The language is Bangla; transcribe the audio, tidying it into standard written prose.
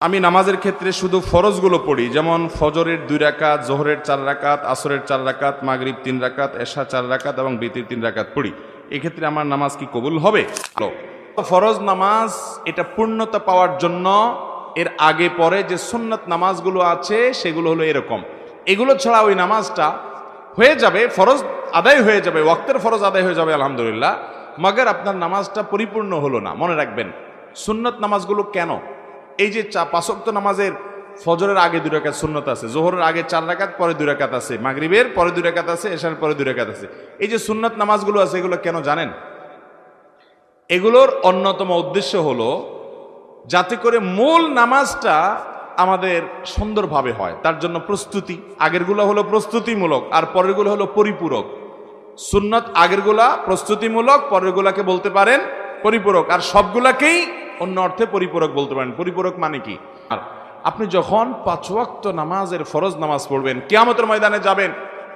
আমি নামাজের ক্ষেত্রে শুধু ফরজগুলো পড়ি, যেমন ফজরের 2 রাকাত, জোহরের 4 রাকাত, আসরের 4 রাকাত, মাগরিব 3 রাকাত, এশা 4 রাকাত এবং বিতির 3 রাকাত পড়ি, এক্ষেত্রে আমার নামাজ কি কবুল হবে? ফরজ নামাজ এটা পূর্ণতা পাওয়ার জন্য এর আগে পরে যে সুন্নত নামাজগুলো আছে সেগুলো হলো এরকম, এগুলো ছাড়া ওই নামাজটা হয়ে যাবে, ফরজ আদায় হয়ে যাবে, ওয়াক্তের ফরজ আদায় হয়ে যাবে আলহামদুলিল্লাহ, মাগার আপনার নামাজটা পরিপূর্ণ হলো না। মনে রাখবেন সুন্নত নামাজগুলো কেন, এই যে 5 ওয়াক্ত নামাজের ফজরের আগে 2 রাকাত সুন্নত আছে, জোহরের আগে 4 রাকাত, পরে 2 রাকাত আছে, মাগরিবের পরে 2 রাকাত আছে, এশার পরে 2 রাকাত আছে, এই যে সুন্নত নামাজগুলো আছে এগুলো কেন জানেন? এগুলোর অন্যতম উদ্দেশ্য হলো যাতে করে মূল নামাজটা আমাদের সুন্দরভাবে হয়, তার জন্য প্রস্তুতি। আগেরগুলো হলো প্রস্তুতিমূলক আর পরেরগুলো হলো পরিপূরক। সুন্নত আগেরগুলা প্রস্তুতিমূলক, পরেরগুলাকে বলতে পারেন পরিপূরক, আর সবগুলাকেই অন্য অর্থে পরিপূরক বলতে পারেন। পরিপূরক মানে কি? আর আপনি যখন 5 ওয়াক্ত নামাজের ফরজ নামাজ পড়বেন, কিয়ামতের ময়দানে যাবেন,